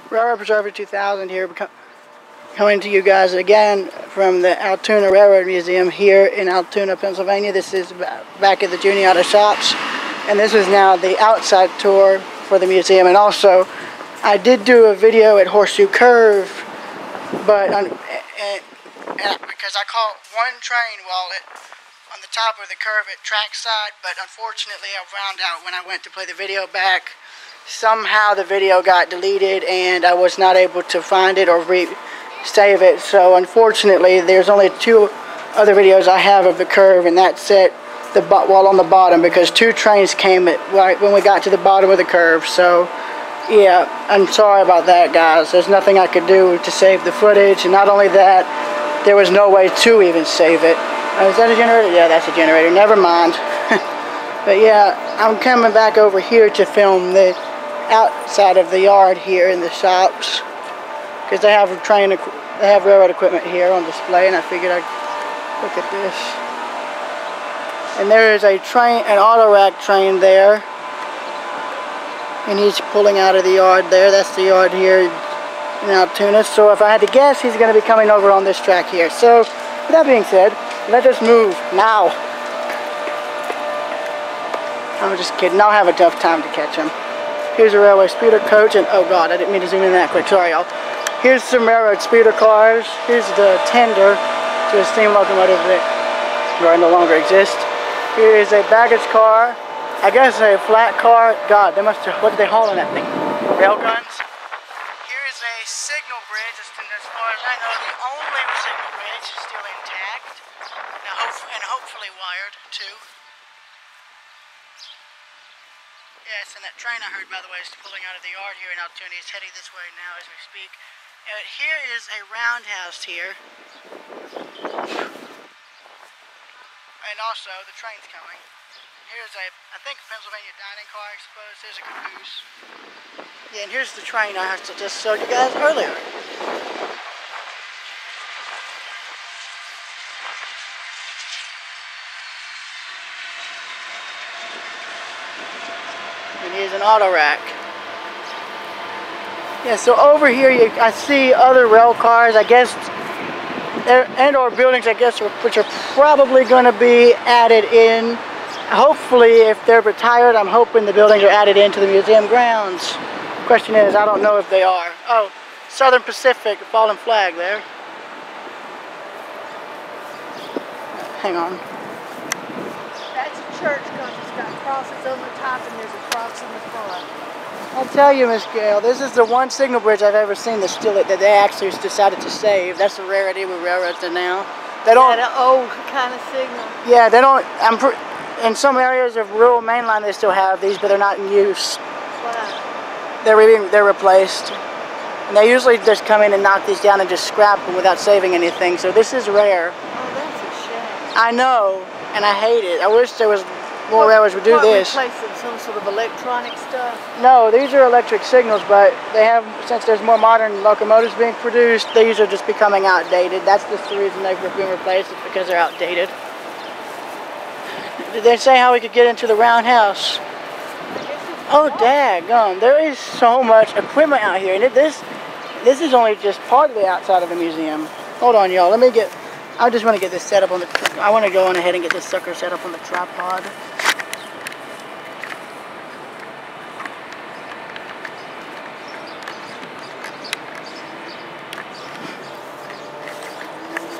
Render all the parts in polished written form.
Railroad Preserver 2000 here, coming to you guys again from the Altoona Railroad Museum here in Altoona, Pennsylvania. This is back at the Junior Auto Shops, and this is now the outside tour for the museum. And also, I did do a video at Horseshoe Curve, but because I caught one train while on the top of the curve at trackside, but unfortunately I found out when I went to play the video back, somehow the video got deleted and I was not able to find it or save it. So unfortunately there's only 2 other videos I have of the curve, and that's it, while on the bottom, because 2 trains came right when we got to the bottom of the curve. So yeah, I'm sorry about that, guys. There's nothing I could do to save the footage, and not only that, there was no way to even save it. Is that a generator? Yeah, that's a generator. Never mind. But yeah, I'm coming back over here to film the outside of the yard here in the shops, because they have railroad equipment here on display, and I figured I'd look at this. And there is an auto rack train there, and he's pulling out of the yard there. That's the yard here in Altoona. So if I had to guess, he's going to be coming over on this track here. So with that being said, let us move now. I'm just kidding. I'll have a tough time to catch him. Here's a railway speeder coach, and oh god, I didn't mean to zoom in that quick. Sorry, y'all. Here's some railroad speeder cars. Here's the tender to a steam locomotive that no longer exists. Here is a baggage car. I guess a flat car. God, they must have, what did they haul in that thing? Rail guns. Here is a signal bridge. As far as I know, the only signal bridge is still intact. And hopefully wired too. Yes, and that train I heard, by the way, is pulling out of the yard here in Altoona. It's heading this way now as we speak. And here is a roundhouse here. And also, the train's coming. Here's I think, Pennsylvania dining car, I suppose. There's a caboose. Yeah, and here's the train I just showed you guys earlier. And here's an auto rack. Yeah, so over here I see other rail cars, I guess, and/or buildings, I guess, which are probably going to be added in. Hopefully, if they're retired, I'm hoping the buildings are added into the museum grounds. Question is, I don't know if they are. Oh, Southern Pacific, fallen flag there. Hang on. That's a church because it's got crosses on the top and there's a cross in the front. I'll tell you, Miss Gail, this is the one signal bridge I've ever seen that they actually decided to save. That's a rarity with railroads now. They don't. That old kind of signal. Yeah, they don't. In some areas of rural mainline, they still have these, but they're not in use. Wow. They're replaced. And they usually just come in and knock these down and just scrap them without saving anything. So this is rare. Oh, that's a shame. I know, and I hate it. I wish there was more railroads would do this. Replacing some sort of electronic stuff? No, these are electric signals, but they have, since there's more modern locomotives being produced, these are just becoming outdated. That's just the reason they've been replaced, is because they're outdated. Did they say how we could get into the roundhouse? Oh, daggum. There is so much equipment out here, and this is only just part of the outside of the museum. Hold on, y'all. I just want to get this set up on I want to go on ahead and get this sucker set up on the tripod.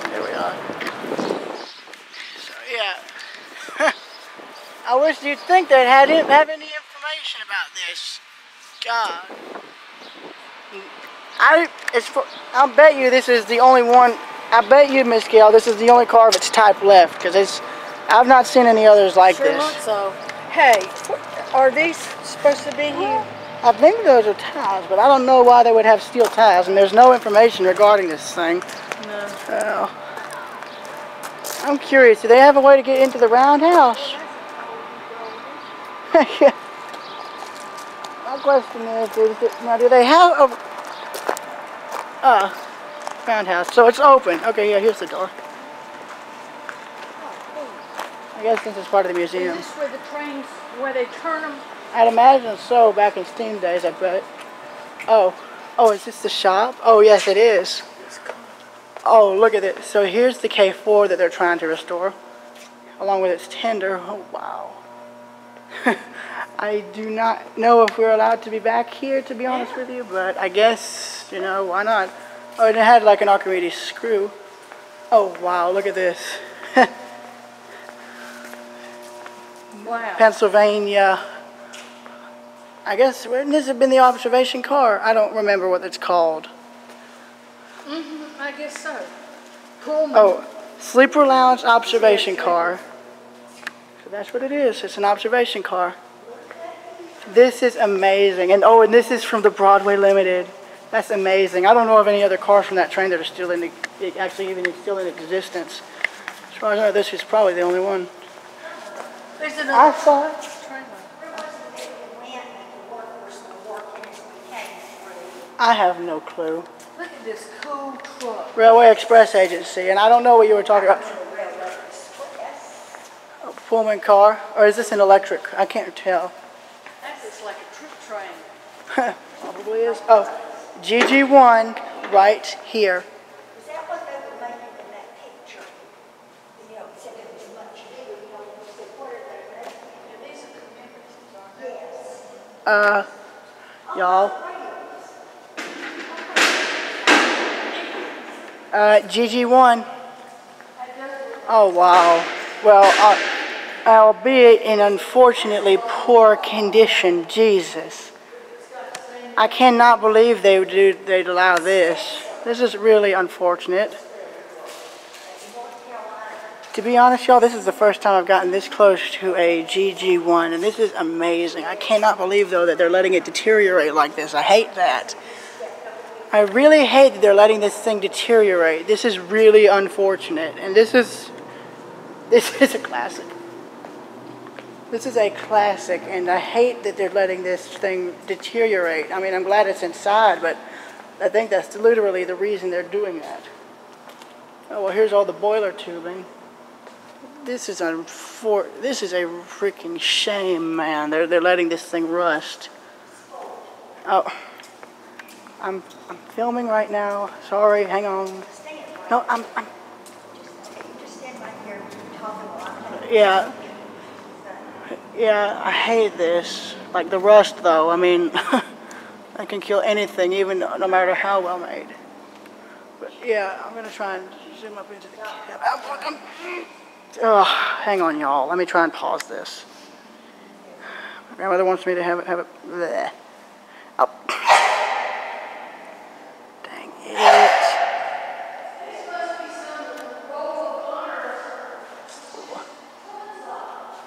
There we are. So, yeah. I wish you'd think they'd have any information about this. God. I'll bet you this is the only one. I bet you, Miss Gail, this is the only car of its type left, because I've not seen any others like this. Sure looks so. Hey, are these supposed to be here? I think those are tiles, but I don't know why they would have steel tiles, and there's no information regarding this thing. No. So, I'm curious, do they have a way to get into the roundhouse? Yeah. My question is, do they have a roundhouse? So it's open. Okay, yeah, here's the door. I guess this is part of the museum. Is this where the trains, where they turn them? I'd imagine so, back in steam days, I bet. Oh, Oh, is this the shop? Oh, yes, it is. Oh, look at it. So here's the K4 that they're trying to restore, along with its tender. Oh, wow. I do not know if we're allowed to be back here, to be honest with you, but I guess, you know, why not? Oh, and it had like an Archimedes screw. Oh, wow, look at this. Wow. Pennsylvania. I guess, wouldn't this have been the observation car? I don't remember what it's called. I guess so. Pullman. Oh, sleeper lounge observation car. So that's what it is. It's an observation car. This is amazing. And oh, and this is from the Broadway Limited. That's amazing. I don't know of any other cars from that train that are still in actually even still in existence. As far as I know, this is probably the only one. There's I another saw it. train. I have no clue. Look at this cool truck. Railway Express Agency, and I don't know what you were talking about. A Pullman car, or is this an electric? I can't tell. That looks like a troop train. Probably is. Oh, GG1 right here. Is that what they were making in that picture? You know, it said it was much bigger, you know, you said, what are they making? These are commemorations, aren't they? Yes. Y'all. GG1. Oh, wow. Well, albeit in unfortunately poor condition. Jesus. I cannot believe they'd allow this. This is really unfortunate. To be honest, y'all, this is the first time I've gotten this close to a GG1, and this is amazing. I cannot believe, though, that they're letting it deteriorate like this. I hate that. I really hate that they're letting this thing deteriorate. This is really unfortunate, and this is a classic. This is a classic, and I hate that they're letting this thing deteriorate. I mean, I'm glad it's inside, but I think that's literally the reason they're doing that. Oh, well, here's all the boiler tubing. This is a freaking shame, man. They're letting this thing rust. Oh, I'm filming right now. Sorry, hang on. No, I'm Just stand right here and talk about it. yeah. Yeah, I hate this. Like the rust, though. I mean, I can kill anything, even no matter how well made. But yeah, I'm gonna try and zoom up into the camera. Oh, hang on, y'all. Let me try and pause this. My grandmother wants me to have it. Bleh. Oh. Dang it.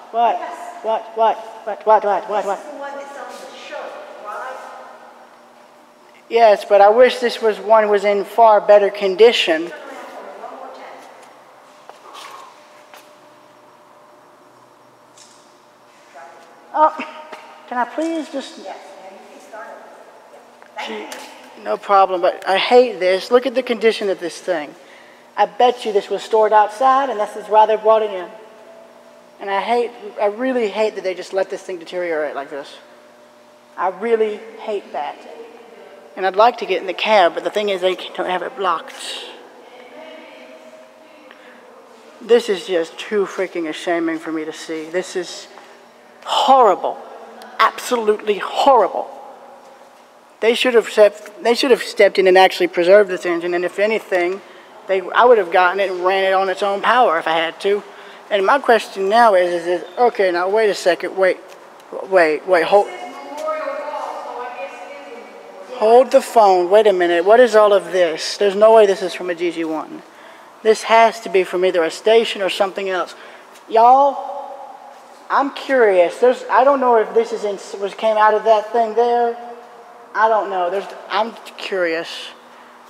What? This is the one that's on the shirt, right? Yes, but I wish this one was in far better condition. Turn around for me one more time. Oh, can I please just... Yes, now you can start over. Yeah. Thank you. No problem, but I hate this. Look at the condition of this thing. I bet you this was stored outside, and this is why they brought it in. And I really hate that they just let this thing deteriorate like this. I really hate that. And I'd like to get in the cab, but the thing is they don't have it blocked. This is just too freaking ashamed for me to see. This is horrible. Absolutely horrible. They should have stepped in and actually preserved this engine, and if anything, I would have gotten it and ran it on its own power if I had to. And my question now is okay, now wait a second, wait, hold the phone, wait a minute, what is all of this? There's no way this is from a GG1. This has to be from either a station or something else. Y'all, I'm curious, I don't know if this came out of that thing there. I don't know, I'm curious.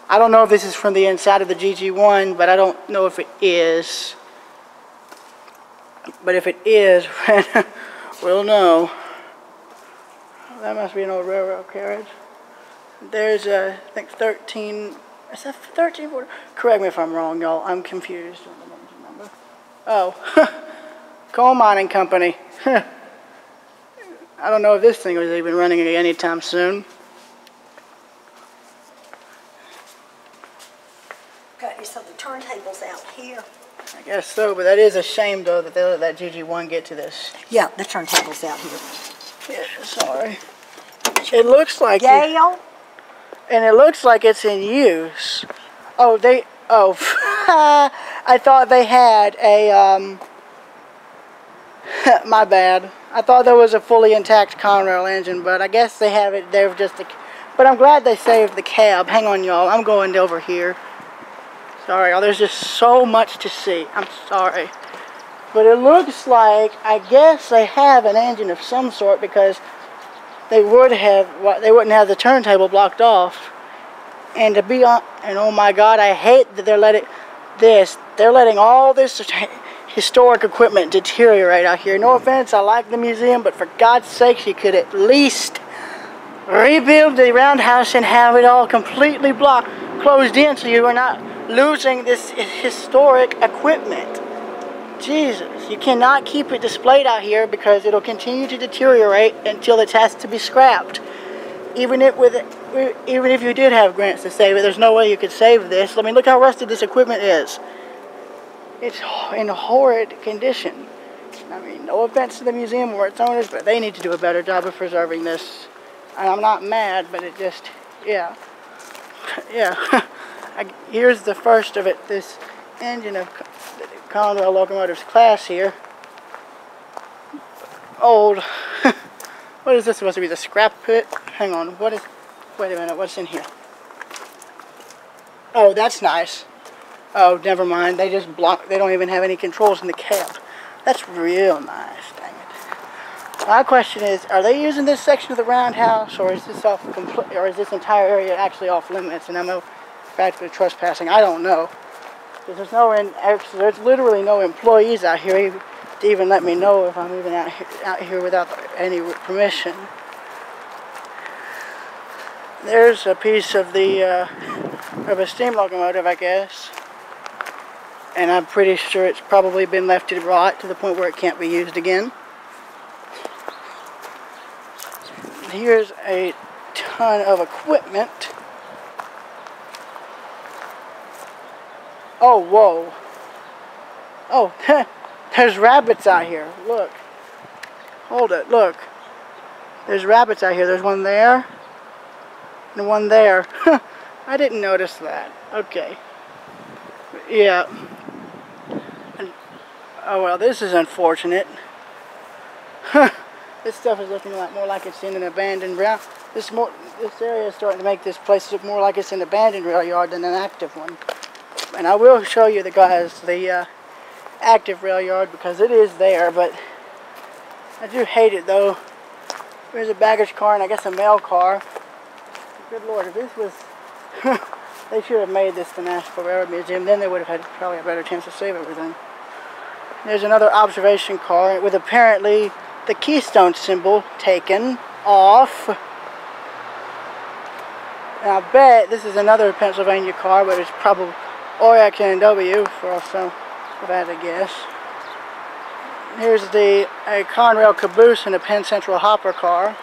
I don't know if this is from the inside of the GG1, but I don't know if it is. But if it is, we'll know. That must be an old railroad carriage. There's I think 13, is that 13? Correct me if I'm wrong, y'all. I'm confused. Oh, coal mining company. I don't know if this thing was even running anytime soon. Okay, so the turntable's out here. I guess so, but that is a shame though that they let that GG1 get to this. Yeah, the turntable's out here. Yeah, sorry. It looks like Gail? and it looks like it's in use. Oh, I thought they had a, my bad. I thought there was a fully intact Conrail engine, but I guess they have it, but I'm glad they saved the cab. Hang on, y'all, I'm going over here. Sorry, y'all, there's just so much to see. I'm sorry. But it looks like, I guess they have an engine of some sort because they wouldn't have the turntable blocked off. And to be on, and oh my God, I hate that they're letting all this historic equipment deteriorate out here. No offense, I like the museum, but for God's sakes, you could at least rebuild the roundhouse and have it all completely closed in so you are not losing this historic equipment. Jesus, you cannot keep it displayed out here because it'll continue to deteriorate until it has to be scrapped. Even if you did have grants to save it, there's no way you could save this. I mean, look how rusted this equipment is. It's in horrid condition. I mean, no offense to the museum or its owners, but they need to do a better job of preserving this. And I'm not mad, but it just, yeah. Yeah. Here's the first of it, this engine of Conrail locomotives class here. Old. What is this supposed to be, the scrap pit? Hang on, wait a minute, what's in here? Oh, that's nice. Oh, never mind, they don't even have any controls in the cab. That's real nice, dang it. My question is, are they using this section of the roundhouse, or is this entire area actually off limits, and I'm practically trespassing? I don't know. There's literally no employees out here to even let me know if I'm even out here without any permission. There's a piece of a steam locomotive, I guess, and I'm pretty sure it's probably been left to rot to the point where it can't be used again. Here's a ton of equipment. Oh, whoa. Oh, there's rabbits out here. Look. Hold it, look. There's rabbits out here. There's one there. And one there. I didn't notice that. Okay. Yeah. Oh, well, this is unfortunate. This stuff is looking a lot more like it's in an abandoned rail. This area is starting to make this place look more like it's an abandoned rail yard than an active one. And I will show you the active rail yard because it is there, but I do hate it though. There's a baggage car and I guess a mail car. Good Lord, if this was, they should have made this the National Railroad Museum, then they would have had probably a better chance to save everything. There's another observation car with apparently the Keystone symbol taken off. And I bet this is another Pennsylvania car, but it's probably or X&W for some, if I had to guess. Here's a Conrail caboose and a Penn Central hopper car.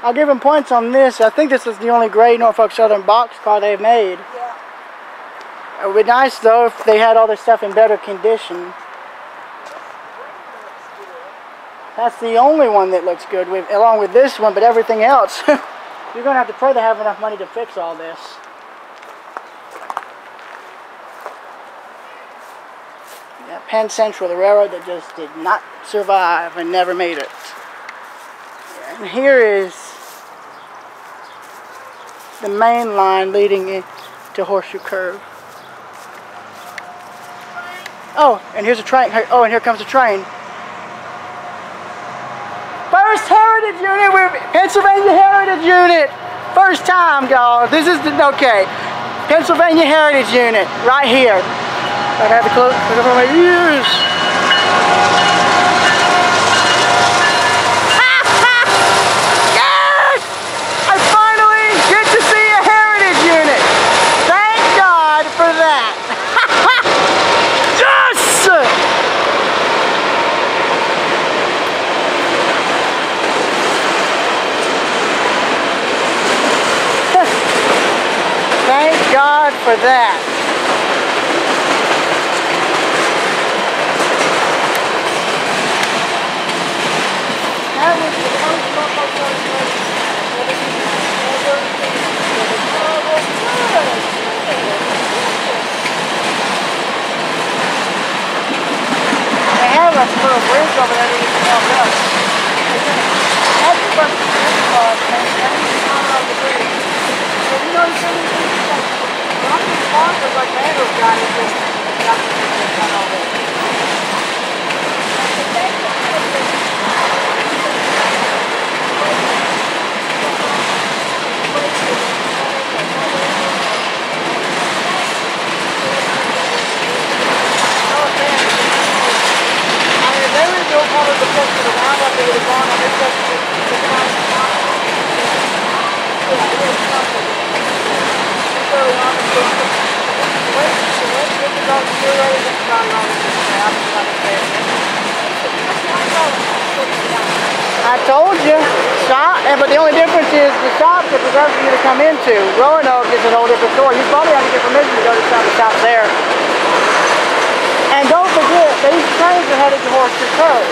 I'll give them points on this. I think this is the only gray Norfolk Southern box car they've made. Yeah. It would be nice though if they had all this stuff in better condition. That's the only one that looks good, along with this one, but everything else, you're going to have to pray they have enough money to fix all this. Yeah, Penn Central, the railroad that just did not survive and never made it. And here is the main line leading into Horseshoe Curve. Oh, and here's a train. Oh, and here comes a train. First Heritage Unit, Pennsylvania Heritage Unit. First time, y'all. This is okay. Pennsylvania Heritage Unit, right here. I have to close over my ears. Yes! I finally get to see a Heritage Unit. Thank God for that. Yes! for that. That was the first Norfolk they have a little bridge over there that you can walk up. That's the first car, and that's on the bridge. So you know, some of these things, like, a lot of these cars are like Mando's got it, just got all this. I told you, shop, but the only difference is the shop that reserved for you to come into. Roanoke is an whole different story. You probably have to get permission to go to some of the shops there. And don't forget, these trains are headed to Horse Cove.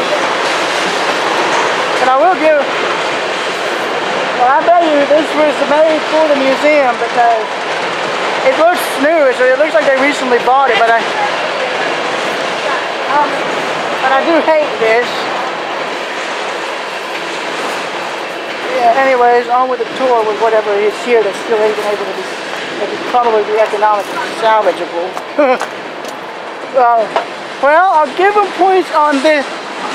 And I will give, well, I bet you this was made for the museum because it looks new. So it looks like they recently bought it, but I do hate this. Yeah, anyways, on with the tour with whatever is here that's still even able to be, probably be economically salvageable. Well, I'll give them points on this.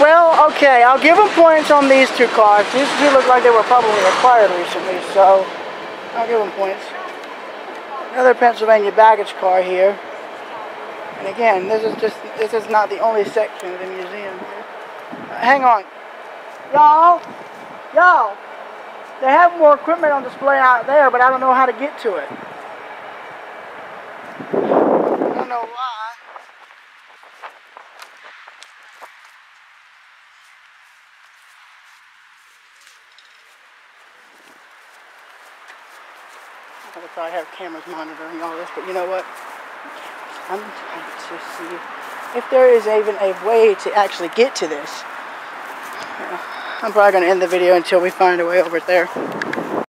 Well, okay, I'll give them points on these two cars. These two look like they were probably acquired recently, so I'll give them points. Another Pennsylvania baggage car here. And again, this is not the only section of the museum here. Hang on. Y'all, they have more equipment on display out there, but I don't know how to get to it. I don't know why. I would probably have cameras monitoring all this, but you know what? I'm trying to see if there is even a way to actually get to this. I'm probably going to end the video until we find a way over there.